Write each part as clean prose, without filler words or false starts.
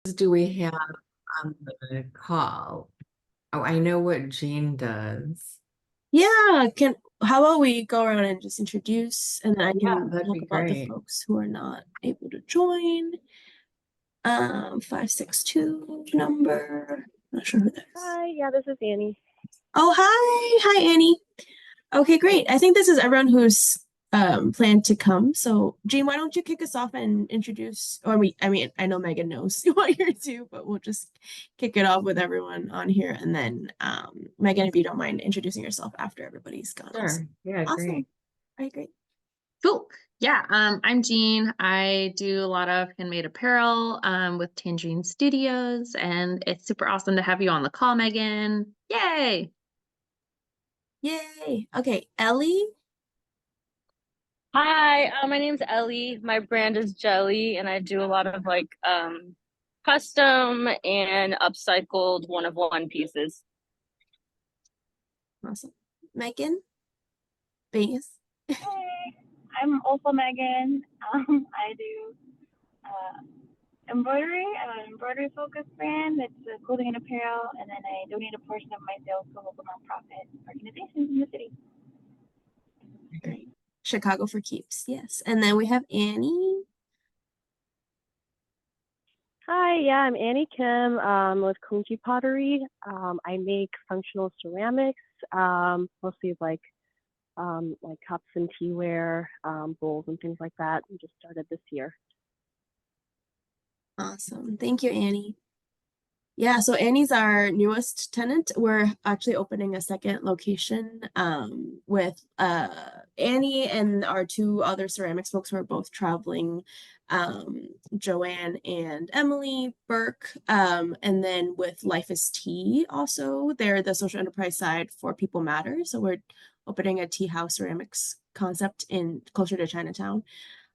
Do we have on the call? Oh, I know what Jean does. Yeah, how about we go around and just introduce and then I Yeah, can that'd talk be about the great. folks who are not able to join. 562 number. Not sure who that is. Hi, yeah, this is Annie. Oh, hi. Hi, Annie. Okay, great. I think this is everyone who's planned to come. So, Jean, why don't you kick us off and introduce, or I mean, I know Megan knows what you're to, but we'll just kick it off with everyone on here. And then, Megan, if you don't mind introducing yourself after everybody's gone also. Sure. Yeah, Awesome. great. All right, great. Cool. Yeah, I'm Jean. I do a lot of handmade apparel with Tangerine Studios, and it's super awesome to have you on the call, Megan. Yay! Yay. Okay, Ellie. Hi, my name's Ellie. My brand is Jelly, and I do a lot of custom and upcycled one-of-one pieces. Awesome. Megan. Vegas. Hey, I'm also Megan. I do embroidery. I'm an embroidery focused brand. It's clothing and apparel, and then I donate a portion of my sales to local nonprofit organizations in the city. Great. Chicago for keeps. Yes. And then we have Annie. Hi, yeah, I'm Annie Kim with Kunji Pottery. I make functional ceramics, mostly like cups and teaware, bowls and things like that. We just started this year. Awesome. Thank you, Annie. Yeah, so Annie's our newest tenant. We're actually opening a second location with Annie and our two other ceramics folks who are both traveling, Joanne and Emily Burke. And then with Life is Tea also, they're the social enterprise side for People Matter. So we're opening a tea house ceramics concept in closer to Chinatown.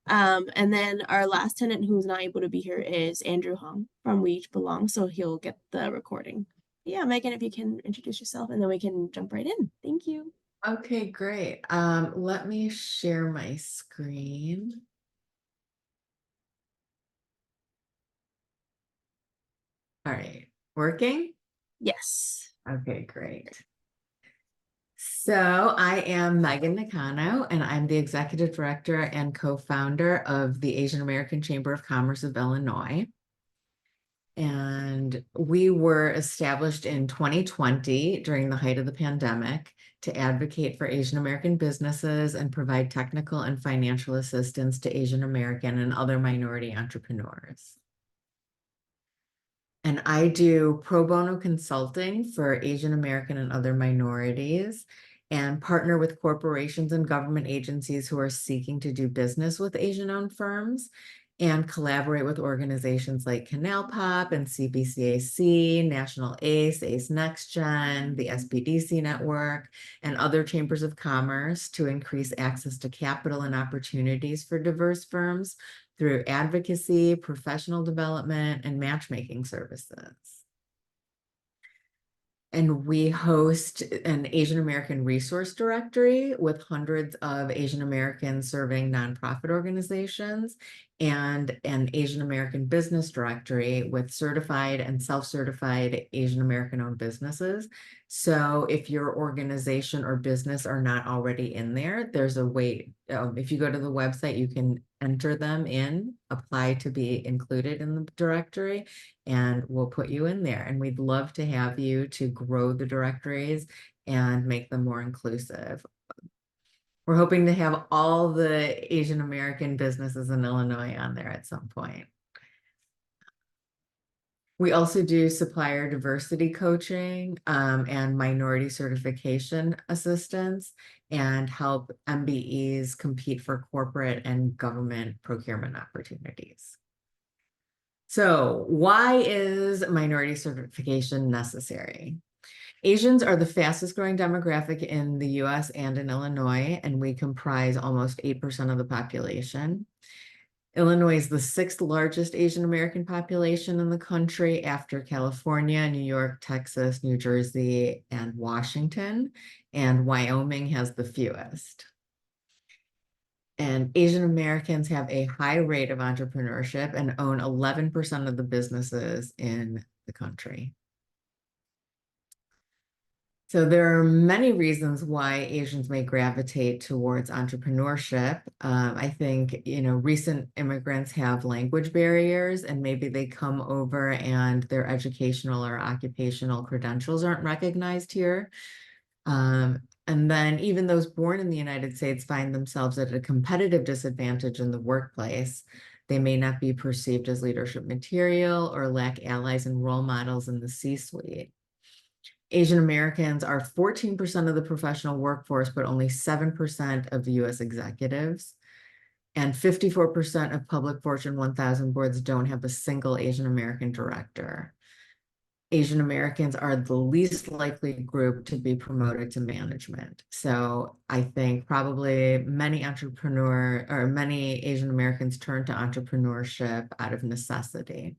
And then our last tenant who's not able to be here is Andrew Hong from We Each Belong, so he'll get the recording. Yeah, Megan, if you can introduce yourself and then we can jump right in. Thank you. Okay, great. Let me share my screen. All right, working? Yes. Okay, great. So I am Megan Nakano, and I'm the executive director and co-founder of the Asian American Chamber of Commerce of Illinois. And we were established in 2020 during the height of the pandemic to advocate for Asian American businesses and provide technical and financial assistance to Asian American and other minority entrepreneurs. And I do pro bono consulting for Asian American and other minorities and partner with corporations and government agencies who are seeking to do business with Asian-owned firms and collaborate with organizations like CanalPop and CBCAC, National ACE, ACE Next Gen, the SBDC Network, and other chambers of commerce to increase access to capital and opportunities for diverse firms through advocacy, professional development, and matchmaking services. And we host an Asian American resource directory with hundreds of Asian Americans serving nonprofit organizations and an Asian American business directory with certified and self-certified Asian American owned businesses. So if your organization or business are not already in there, there's a way. If you go to the website, you can enter them in, apply to be included in the directory, and we'll put you in there. And we'd love to have you to grow the directories and make them more inclusive. We're hoping to have all the Asian American businesses in Illinois on there at some point. We also do supplier diversity coaching and minority certification assistance and help MBEs compete for corporate and government procurement opportunities. So why is minority certification necessary? Asians are the fastest growing demographic in the US and in Illinois, and we comprise almost 8% of the population. Illinois is the sixth largest Asian American population in the country after California, New York, Texas, New Jersey, and Washington, and Wyoming has the fewest. And Asian Americans have a high rate of entrepreneurship and own 11% of the businesses in the country. So there are many reasons why Asians may gravitate towards entrepreneurship. I think, recent immigrants have language barriers, and maybe they come over and their educational or occupational credentials aren't recognized here. And then even those born in the United States find themselves at a competitive disadvantage in the workplace. They may not be perceived as leadership material or lack allies and role models in the C-suite. Asian Americans are 14% of the professional workforce, but only 7% of the US executives. And 54% of public Fortune 1000 boards don't have a single Asian American director. Asian Americans are the least likely group to be promoted to management. So I think probably many Asian Americans turn to entrepreneurship out of necessity.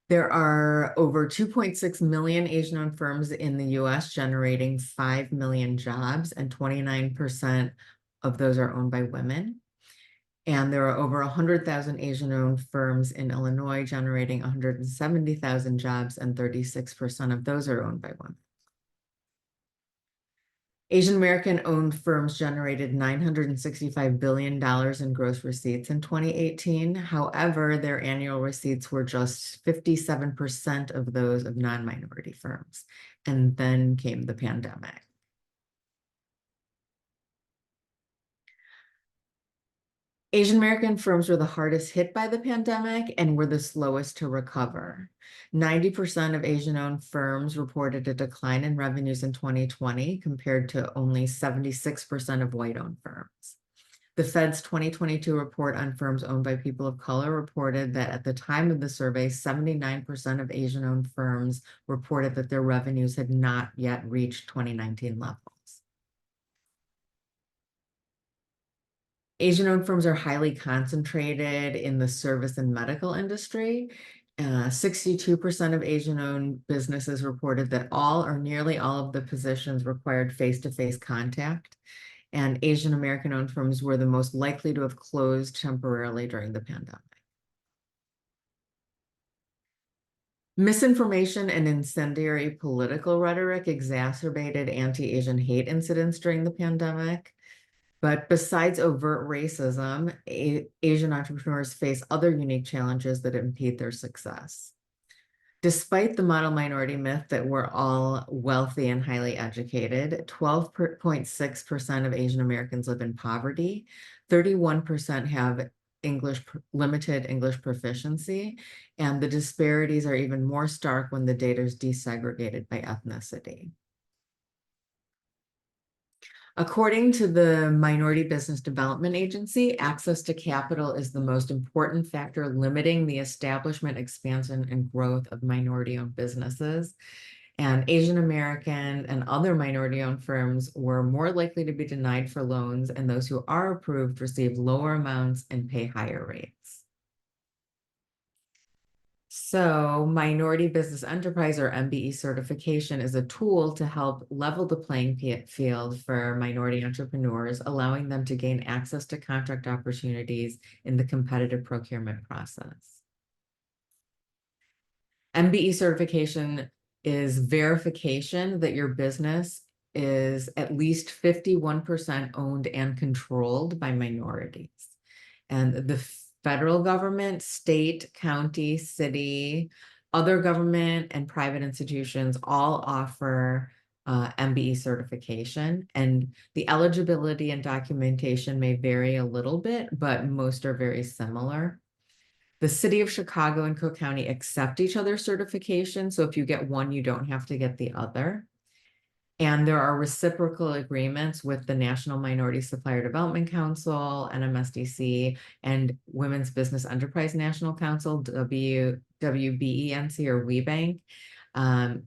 There are over 2.6 million Asian-owned firms in the US, generating 5 million jobs, and 29% of those are owned by women. And there are over 100,000 Asian-owned firms in Illinois, generating 170,000 jobs, and 36% of those are owned by women. Asian American owned firms generated $965 billion in gross receipts in 2018. However, their annual receipts were just 57% of those of non-minority firms. And then came the pandemic. Asian American firms were the hardest hit by the pandemic and were the slowest to recover. 90% of Asian-owned firms reported a decline in revenues in 2020 compared to only 76% of white-owned firms. The Fed's 2022 report on firms owned by people of color reported that at the time of the survey, 79% of Asian-owned firms reported that their revenues had not yet reached 2019 levels. Asian-owned firms are highly concentrated in the service and medical industry. 62% of Asian-owned businesses reported that all or nearly all of the positions required face-to-face contact, and Asian American-owned firms were the most likely to have closed temporarily during the pandemic. Misinformation and incendiary political rhetoric exacerbated anti-Asian hate incidents during the pandemic. But besides overt racism, Asian entrepreneurs face other unique challenges that impede their success. Despite the model minority myth that we're all wealthy and highly educated, 12.6% of Asian Americans live in poverty, 31% have limited English proficiency, and the disparities are even more stark when the data is desegregated by ethnicity. According to the Minority Business Development Agency, access to capital is the most important factor limiting the establishment, expansion, and growth of minority-owned businesses. And Asian American and other minority-owned firms were more likely to be denied for loans, and those who are approved receive lower amounts and pay higher rates. So Minority Business Enterprise, or MBE certification, is a tool to help level the playing field for minority entrepreneurs, allowing them to gain access to contract opportunities in the competitive procurement process. MBE certification is verification that your business is at least 51% owned and controlled by minorities. And the federal government, state, county, city, other government and private institutions all offer MBE certification, and the eligibility and documentation may vary a little bit, but most are very similar. The city of Chicago and Cook County accept each other's certification, so if you get one, you don't have to get the other. And there are reciprocal agreements with the National Minority Supplier Development Council, NMSDC, and Women's Business Enterprise National Council, WBENC or WeBank.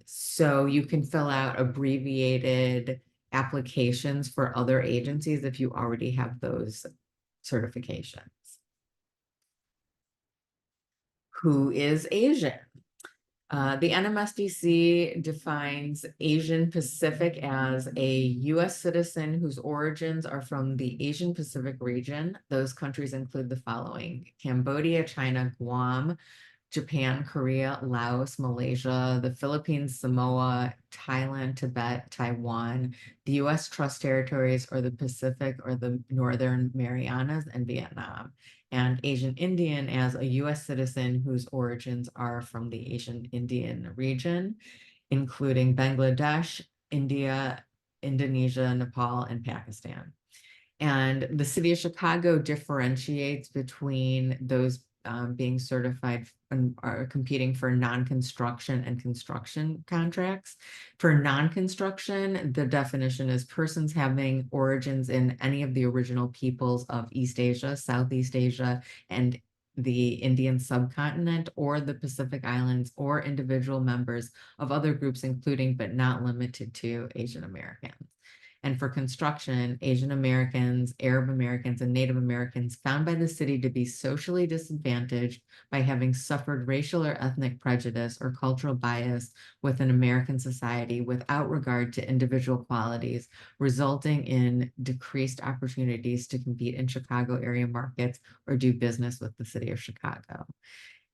So you can fill out abbreviated applications for other agencies if you already have those certifications. Who is Asian? The NMSDC defines Asian Pacific as a US citizen whose origins are from the Asian Pacific region. Those countries include the following: Cambodia, China, Guam, Japan, Korea, Laos, Malaysia, the Philippines, Samoa, Thailand, Tibet, Taiwan, the US Trust Territories, or the Pacific or the Northern Marianas, and Vietnam. And Asian Indian as a US citizen whose origins are from the Asian Indian region, including Bangladesh, India, Indonesia, Nepal, and Pakistan. And the city of Chicago differentiates between those being certified and are competing for non-construction and construction contracts. For non-construction, the definition is persons having origins in any of the original peoples of East Asia, Southeast Asia, and the Indian subcontinent, or the Pacific Islands, or individual members of other groups, including but not limited to Asian Americans. And for construction, Asian Americans, Arab Americans, and Native Americans found by the city to be socially disadvantaged by having suffered racial or ethnic prejudice or cultural bias within American society without regard to individual qualities, resulting in decreased opportunities to compete in Chicago area markets or do business with the city of Chicago.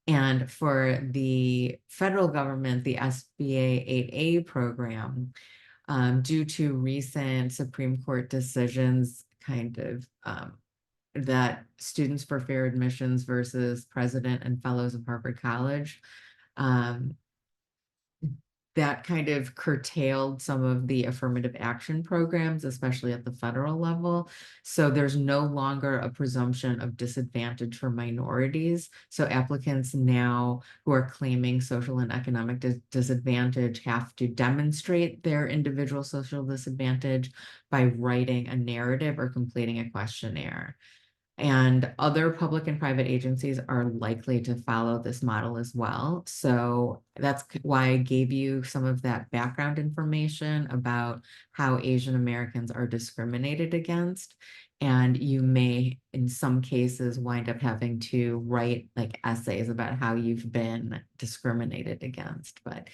And for the federal government, the SBA 8A program, due to recent Supreme Court decisions, that Students for Fair Admissions versus President and Fellows of Harvard College, that kind of curtailed some of the affirmative action programs, especially at the federal level. So there's no longer a presumption of disadvantage for minorities. So applicants now who are claiming social and economic disadvantage have to demonstrate their individual social disadvantage by writing a narrative or completing a questionnaire. And other public and private agencies are likely to follow this model as well. So that's why I gave you some of that background information about how Asian Americans are discriminated against. And you may, in some cases, wind up having to write like essays about how you've been discriminated against. But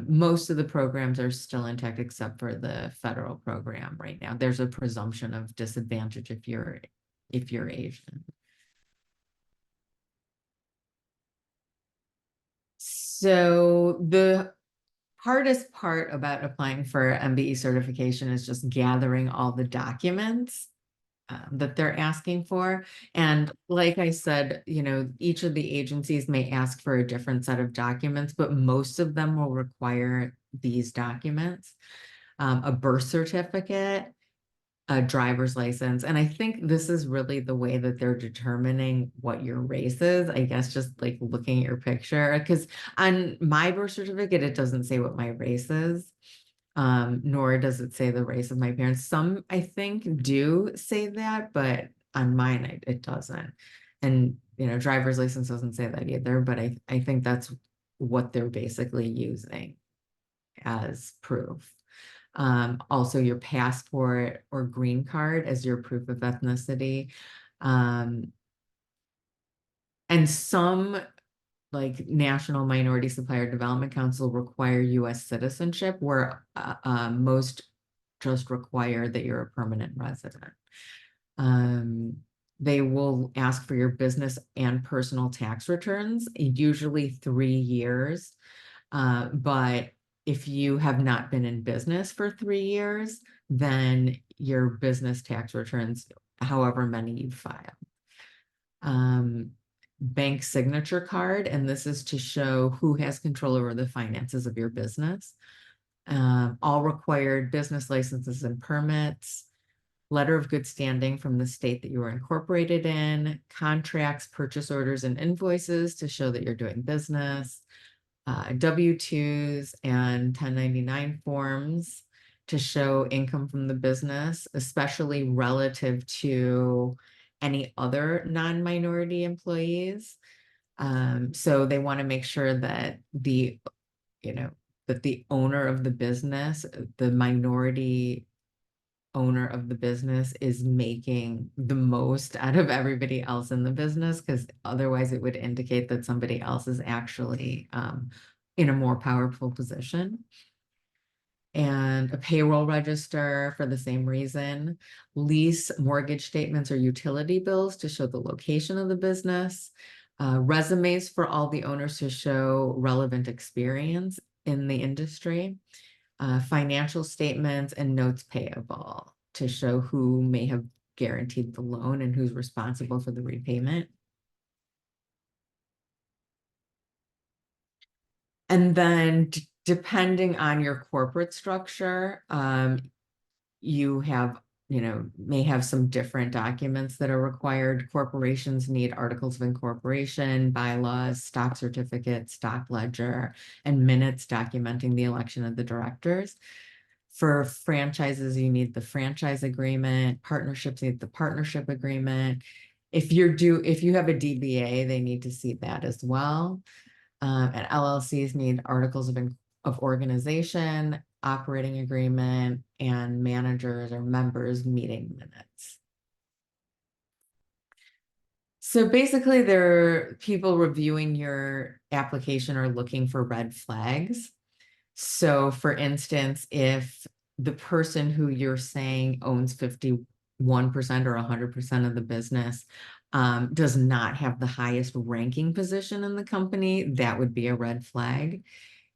most of the programs are still intact except for the federal program right now. There's a presumption of disadvantage if you're Asian. So the hardest part about applying for MBE certification is just gathering all the documents that they're asking for. And like I said, each of the agencies may ask for a different set of documents, but most of them will require these documents: a birth certificate, a driver's license. And I think this is really the way that they're determining what your race is, I guess, just like looking at your picture. Because on my birth certificate, it doesn't say what my race is, nor does it say the race of my parents. Some, I think, do say that, but on mine, it doesn't. And, driver's license doesn't say that either, but I think that's what they're basically using as proof. Also your passport or green card as your proof of ethnicity. And some, like National Minority Supplier Development Council, require US citizenship, where most just require that you're a permanent resident. They will ask for your business and personal tax returns, usually 3 years. But if you have not been in business for 3 years, then your business tax returns, however many you file. Bank signature card, and this is to show who has control over the finances of your business. All required business licenses and permits, letter of good standing from the state that you are incorporated in, contracts, purchase orders, and invoices to show that you're doing business, W-2s and 1099 forms to show income from the business, especially relative to any other non-minority employees. So they want to make sure that the owner of the business, the minority owner of the business, is making the most out of everybody else in the business, because otherwise it would indicate that somebody else is actually in a more powerful position. And a payroll register for the same reason, lease, mortgage statements, or utility bills to show the location of the business, resumes for all the owners to show relevant experience in the industry, financial statements and notes payable to show who may have guaranteed the loan and who's responsible for the repayment. And then depending on your corporate structure, you have, may have some different documents that are required. Corporations need articles of incorporation, bylaws, stock certificates, stock ledger, and minutes documenting the election of the directors. For franchises, you need the franchise agreement. Partnerships need the partnership agreement. If you have a DBA, they need to see that as well. And LLCs need articles of organization, operating agreement, and managers or members meeting minutes. So basically, people reviewing your application are looking for red flags. So for instance, if the person who you're saying owns 51% or 100% of the business does not have the highest ranking position in the company, that would be a red flag.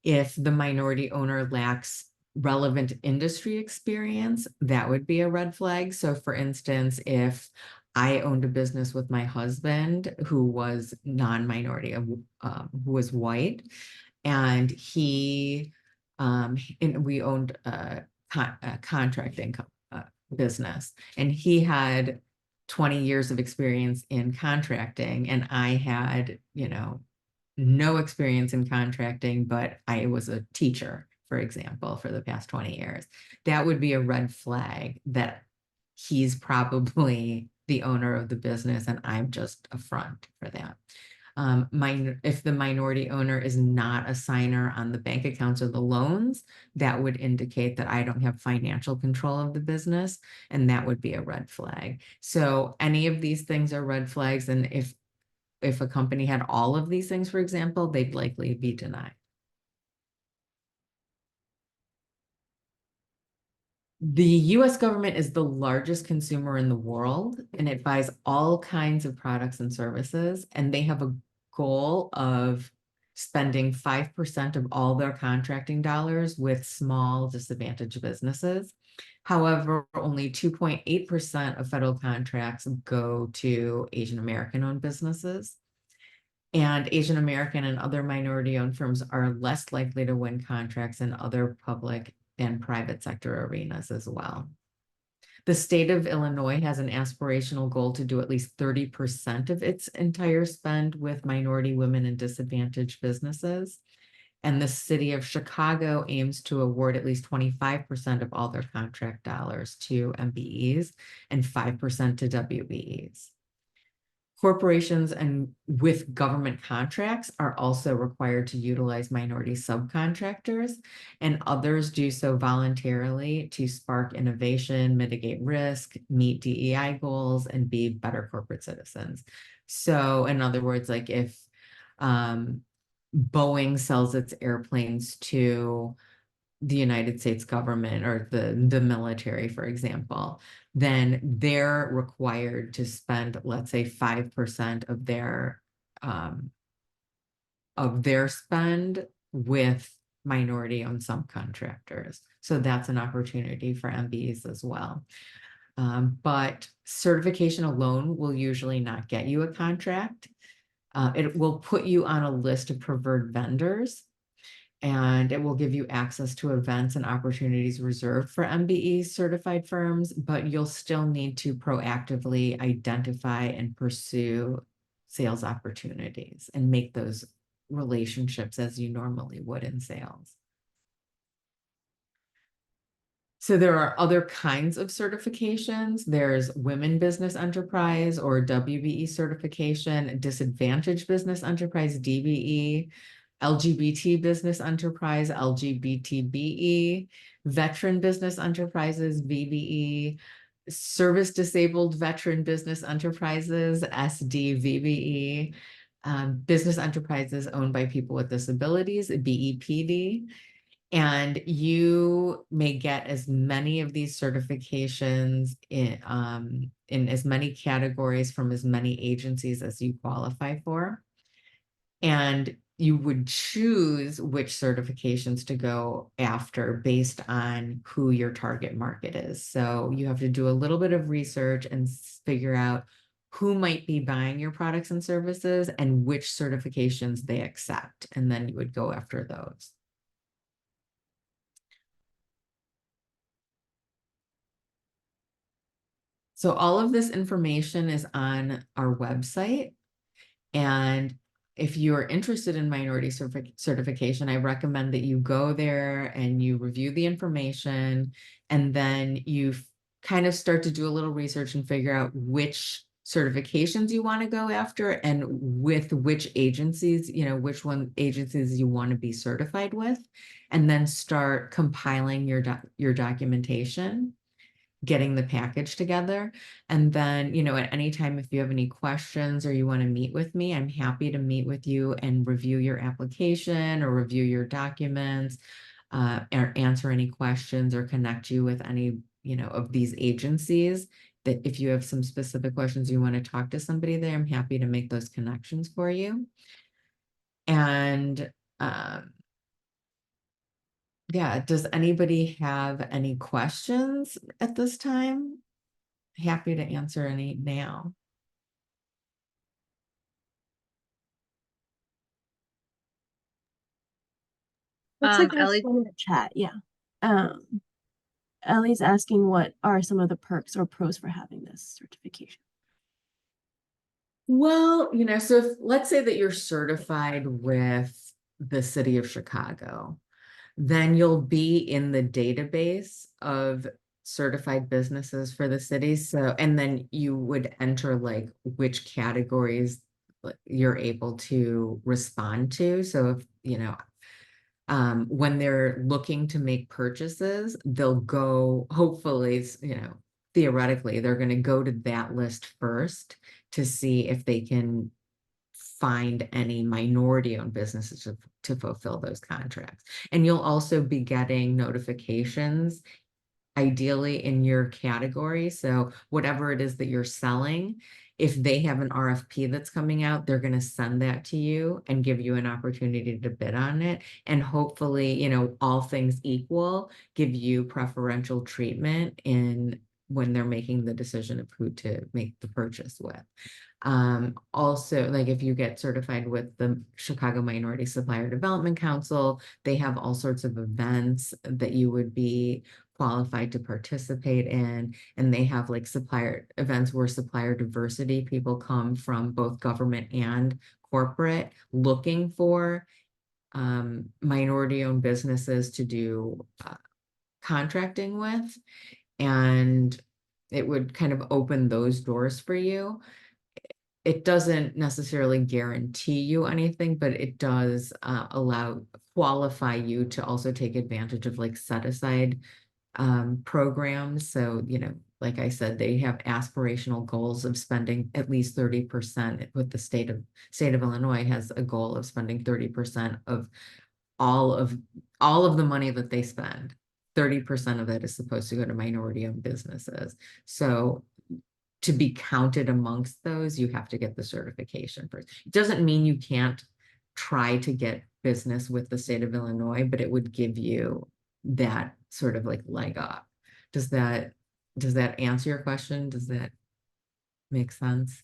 If the minority owner lacks relevant industry experience, that would be a red flag. So for instance, if I owned a business with my husband who was non-minority, who was white, and we owned a contracting business, and he had 20 years of experience in contracting, and I had, no experience in contracting, but I was a teacher, for example, for the past 20 years. That would be a red flag that he's probably the owner of the business and I'm just a front for that. If the minority owner is not a signer on the bank accounts or the loans, that would indicate that I don't have financial control of the business, and that would be a red flag. So any of these things are red flags, and if a company had all of these things, for example, they'd likely be denied. The US government is the largest consumer in the world, and it buys all kinds of products and services, and they have a goal of spending 5% of all their contracting dollars with small disadvantaged businesses. However, only 2.8% of federal contracts go to Asian American owned businesses. And Asian American and other minority owned firms are less likely to win contracts in other public and private sector arenas as well. The state of Illinois has an aspirational goal to do at least 30% of its entire spend with minority, women, and disadvantaged businesses. And the city of Chicago aims to award at least 25% of all their contract dollars to MBEs and 5% to WBEs. Corporations and with government contracts are also required to utilize minority subcontractors, and others do so voluntarily to spark innovation, mitigate risk, meet DEI goals, and be better corporate citizens. So in other words, like if Boeing sells its airplanes to the United States government or the military, for example, then they're required to spend, let's say, 5% of their spend with minority-owned subcontractors. So that's an opportunity for MBEs as well. But certification alone will usually not get you a contract. It will put you on a list of preferred vendors, and it will give you access to events and opportunities reserved for MBE certified firms, but you'll still need to proactively identify and pursue sales opportunities and make those relationships as you normally would in sales. So there are other kinds of certifications. There's Women Business Enterprise or WBE certification, Disadvantaged Business Enterprise, DBE, LGBT Business Enterprise, LGBTBE, Veteran Business Enterprises, VBE, Service Disabled Veteran Business Enterprises, SDVBE, business enterprises owned by people with disabilities, BEPD. And you may get as many of these certifications in as many categories from as many agencies as you qualify for. And you would choose which certifications to go after based on who your target market is. So you have to do a little bit of research and figure out who might be buying your products and services and which certifications they accept. And then you would go after those. So all of this information is on our website. And if you're interested in minority certification, I recommend that you go there and you review the information, and then you kind of start to do a little research and figure out which certifications you want to go after and with which agencies, which agencies you want to be certified with, and then start compiling your documentation, getting the package together. And then, at any time, if you have any questions or you want to meet with me, I'm happy to meet with you and review your application or review your documents, or answer any questions or connect you with any, of these agencies. That if you have some specific questions, you want to talk to somebody there, I'm happy to make those connections for you. And, yeah, does anybody have any questions at this time? Happy to answer any now. Looks like there's Ellie, one in the chat. Yeah. Ellie's asking what are some of the perks or pros for having this certification? Well, so let's say that you're certified with the city of Chicago, then you'll be in the database of certified businesses for the city. So, and then you would enter like which categories you're able to respond to. So if, when they're looking to make purchases, they'll go, hopefully, theoretically, they're going to go to that list first to see if they can find any minority-owned businesses to fulfill those contracts. And you'll also be getting notifications, ideally in your category. So whatever it is that you're selling, if they have an RFP that's coming out, they're going to send that to you and give you an opportunity to bid on it. And hopefully, all things equal, give you preferential treatment when they're making the decision of who to make the purchase with. Also, like if you get certified with the Chicago Minority Supplier Development Council, they have all sorts of events that you would be qualified to participate in. And they have like supplier events where supplier diversity people come from both government and corporate looking for minority-owned businesses to do contracting with. And it would kind of open those doors for you. It doesn't necessarily guarantee you anything, but it does qualify you to also take advantage of like set aside programs. So, like I said, they have aspirational goals of spending at least 30%. With the state of Illinois has a goal of spending 30% of all of the money that they spend. 30% of that is supposed to go to minority-owned businesses. So to be counted amongst those, you have to get the certification first. It doesn't mean you can't try to get business with the state of Illinois, but it would give you that sort of like leg up. Does that answer your question? Does that make sense?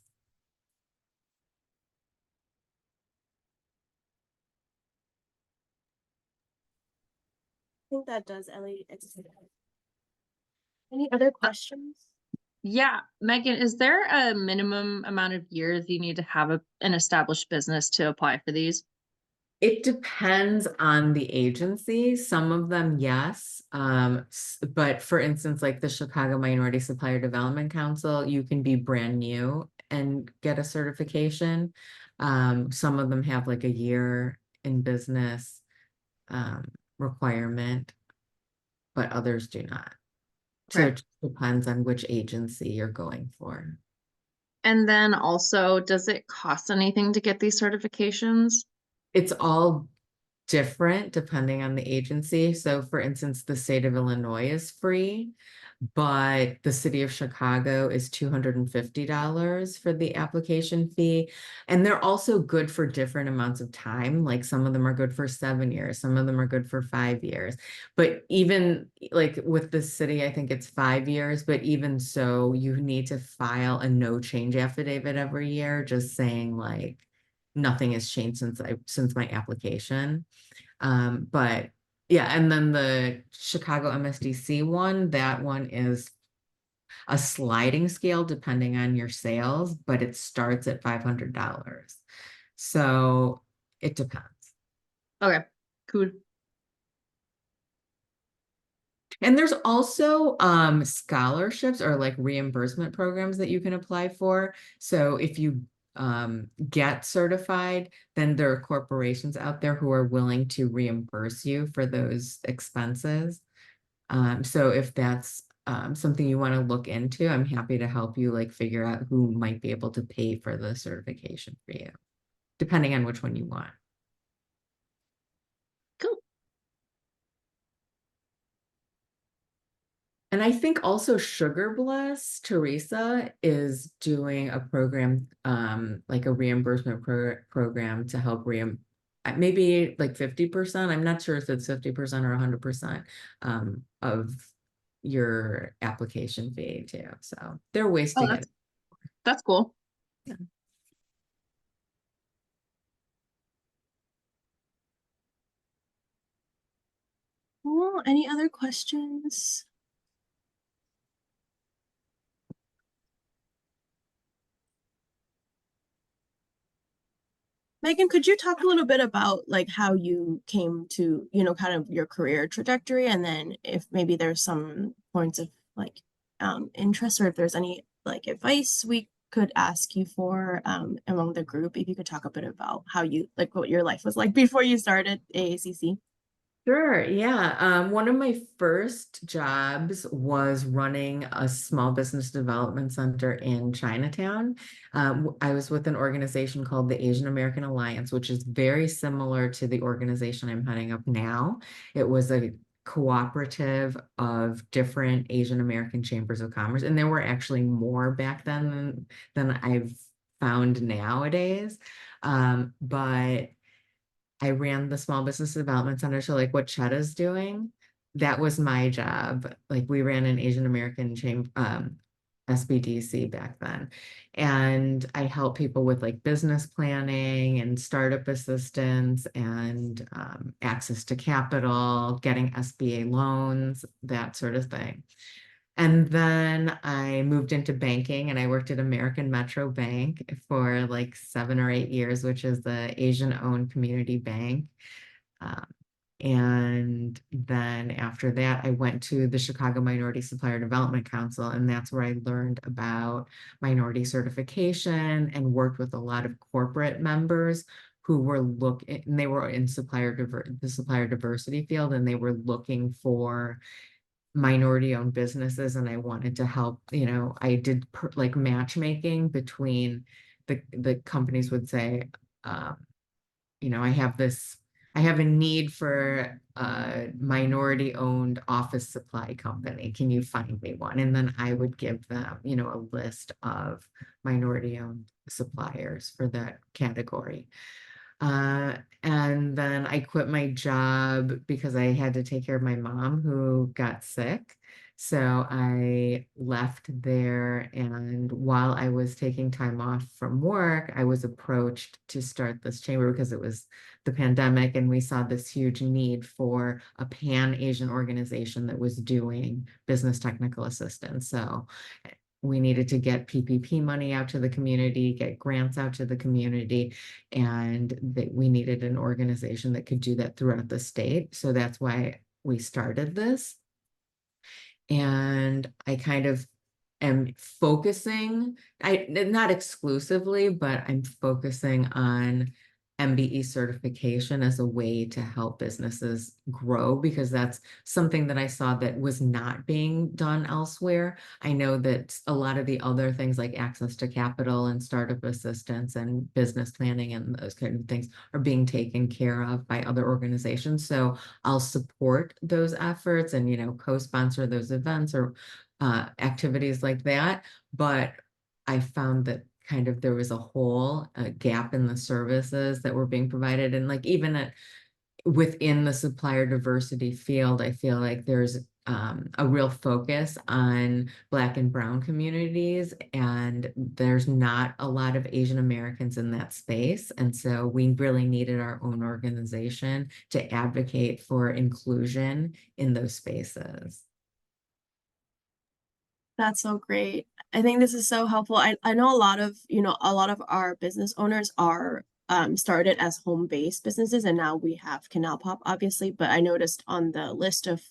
I think that does, Ellie. Any other questions? yeah, Megan, is there a minimum amount of years you need to have an established business to apply for these? It depends on the agency. Some of them, yes. But for instance, like the Chicago Minority Supplier Development Council, you can be brand new and get a certification. Some of them have like a year in business requirement, but others do not. So Okay. it depends on which agency you're going for. And then also, does it cost anything to get these certifications? It's all different depending on the agency. So for instance, the state of Illinois is free, but the city of Chicago is $250 for the application fee. And they're also good for different amounts of time. Like some of them are good for 7 years, some of them are good for 5 years. But even like with the city, I think it's 5 years, but even so, you need to file a no change affidavit every year, just saying like nothing has changed since my application. But yeah, and then the Chicago MSDC one, that one is a sliding scale depending on your sales, but it starts at $500. So it depends. Okay, cool. And there's also scholarships or like reimbursement programs that you can apply for. So if you get certified, then there are corporations out there who are willing to reimburse you for those expenses. So if that's something you want to look into, I'm happy to help you like figure out who might be able to pay for the certification for you, depending on which one you want. Cool. And I think also Sugar Bliss, Teresa, is doing a program, like a reimbursement program to help maybe like 50%. I'm not sure if it's 50% or 100% of your application fee too. So there are ways to Oh, get it. that's cool. Yeah. Well, any other questions? Megan, could you talk a little bit about like how you came to, kind of your career trajectory, and then if maybe there's some points of like interest, or if there's any like advice we could ask you for among the group, if you could talk a bit about how you like what your life was like before you started AACC. Sure, yeah. One of my first jobs was running a small business development center in Chinatown. I was with an organization called the Asian American Alliance, which is very similar to the organization I'm heading up now. It was a cooperative of different Asian American chambers of commerce, and there were actually more back then than I've found nowadays. But I ran the small business development center. So like what Chetta's doing, that was my job. Like we ran an Asian American chamber, SBDC back then. And I help people with like business planning and startup assistance and access to capital, getting SBA loans, that sort of thing. And then I moved into banking and I worked at American Metro Bank for like 7 or 8 years, which is the Asian-owned community bank. Um, and then after that, I went to the Chicago Minority Supplier Development Council, and that's where I learned about minority certification and worked with a lot of corporate members who were looking, and they were in the supplier diversity field, and they were looking for minority-owned businesses, and I wanted to help. I did like matchmaking between the companies would say, um, I have a need for a minority-owned office supply company. Can you find me one? And then I would give them, a list of minority-owned suppliers for that category. And then I quit my job because I had to take care of my mom who got sick. So I left there, and while I was taking time off from work, I was approached to start this chamber because it was the pandemic, and we saw this huge need for a pan-Asian organization that was doing business technical assistance. So we needed to get PPP money out to the community, get grants out to the community, and that we needed an organization that could do that throughout the state. So that's why we started this. And I kind of am focusing, not exclusively, but I'm focusing on MBE certification as a way to help businesses grow, because that's something that I saw that was not being done elsewhere. I know that a lot of the other things like access to capital and startup assistance and business planning and those kind of things are being taken care of by other organizations. So I'll support those efforts and, co-sponsor those events or activities like that. But I found that kind of there was a gap in the services that were being provided. And like even within the supplier diversity field, I feel like there's a real focus on Black and Brown communities, and there's not a lot of Asian Americans in that space. And so we really needed our own organization to advocate for inclusion in those spaces. That's so great. I think this is so helpful. I know a lot of, a lot of our business owners are started as home-based businesses, and now we have CanalPop, obviously, but I noticed on the list of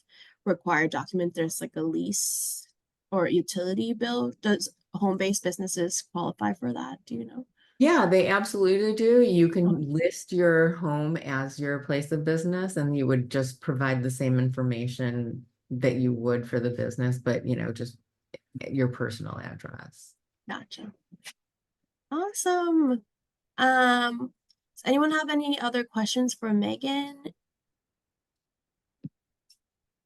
required documents, there's like a lease or utility bill. Does home-based businesses qualify for that? Do you know? Yeah, they absolutely do. You can list your home as your place of business, and you would just provide the same information that you would for the business, but just your personal address. Gotcha. Awesome. Does anyone have any other questions for Megan?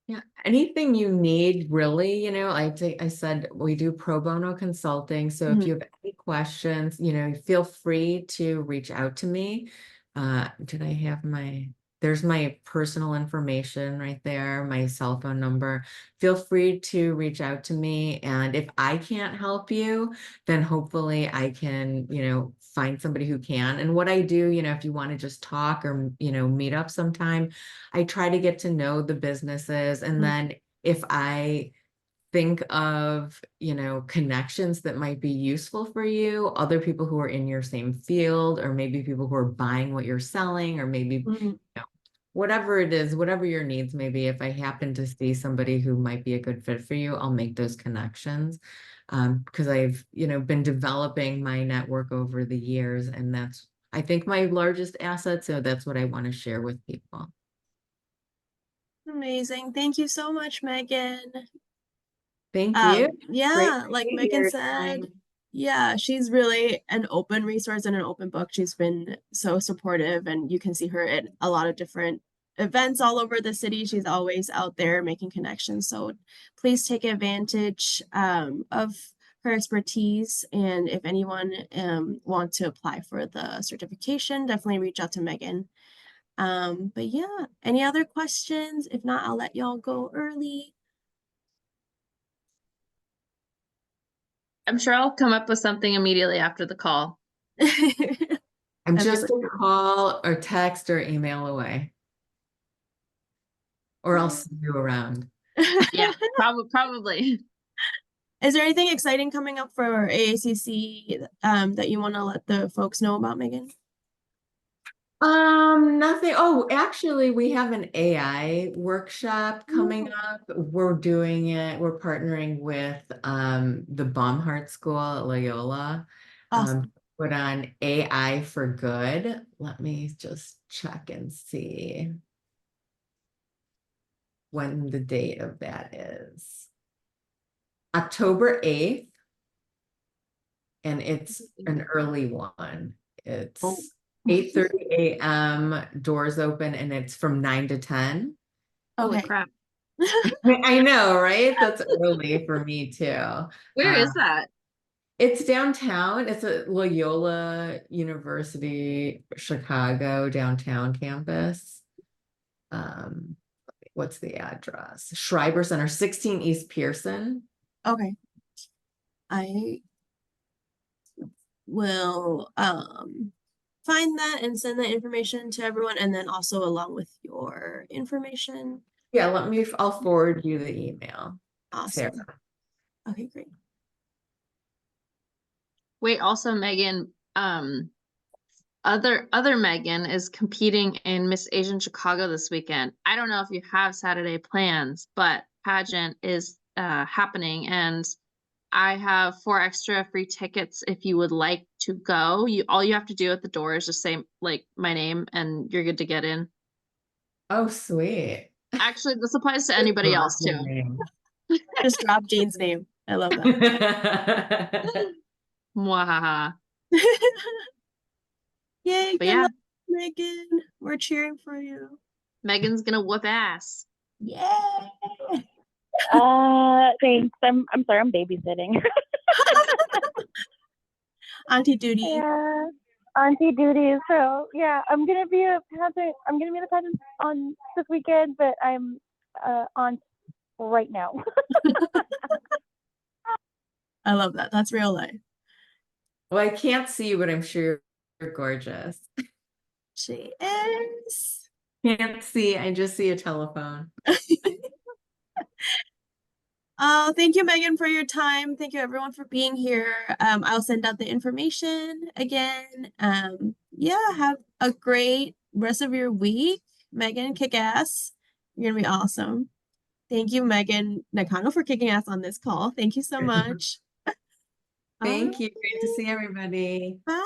Yeah, anything you need, really, I said we do pro bono consulting. So if you have any questions, feel free to reach out to me. Did I have there's my personal information right there, my cell phone number. Feel free to reach out to me. And if I can't help you, then hopefully I can, find somebody who can. And what I do, if you want to just talk or, meet up sometime, I try to get to know the businesses. And then if I think of, connections that might be useful for you, other people who are in your same field, or maybe people who are buying what you're selling, or maybe, whatever it is, whatever your needs may be, if I happen to see somebody who might be a good fit for you, I'll make those connections. Because I've, been developing my network over the years, and that's, I think, my largest asset. So that's what I want to share with people. Amazing. Thank you so much, Megan. Thank you. Yeah, like Megan said, yeah, she's really an open resource and an open book. She's been so supportive, and you can see her at a lot of different events all over the city. She's always out there making connections. So please take advantage of her expertise. And if anyone wants to apply for the certification, definitely reach out to Megan. But yeah, any other questions? If not, I'll let y'all go early. I'm sure I'll come up with something immediately after the call. I'm just a call or text or email away. Or I'll see you around. Yeah, probably. Is there anything exciting coming up for AACC that you want to let the folks know about, Megan? Nothing. Oh, actually, we have an AI workshop coming up. We're doing it. We're partnering with the Baumhart School at Loyola. Awesome. Put on AI for Good. Let me just check and see when the date of that is. October 8th. And it's an early one. It's 8:30 a.m. doors open, and it's from 9 to 10. Holy crap. I know, right? That's early for me too. Where is that? It's downtown. It's at Loyola University, Chicago downtown campus. What's the address? Schreiber Center, 16 East Pearson. Okay. I will find that and send that information to everyone, and then also along with your information. Yeah, I'll forward you the email. Awesome. Sarah. Okay, great. Wait, also Megan, other Megan is competing in Miss Asian Chicago this weekend. I don't know if you have Saturday plans, but pageant is happening, and I have 4 extra free tickets if you would like to go. All you have to do at the door is just say like my name and you're good to get in. Oh, sweet. Actually, this applies to anybody else Drop too. my name. Just drop Jane's name. I love that. Mwahaha. Yay, But good yeah, luck, Megan. We're cheering for you. Megan's gonna whoop ass. Yay! Thanks. I'm sorry, I'm babysitting. Auntie duty. Yeah. Auntie duties. So yeah, I'm gonna be a pageant. I'm gonna be in a pageant on this weekend, but I'm on right now. I love that. That's real life. Well, I can't see you, but I'm sure you're gorgeous. She is. Can't see, I just see a telephone. Thank you, Megan, for your time. Thank you, everyone, for being here. I'll send out the information again. Yeah, have a great rest of your week. Megan, kick ass. You're gonna be awesome. Thank you, Megan Nakano, for kicking ass on this call. Thank you so much. Thank you. Great to see everybody. Bye.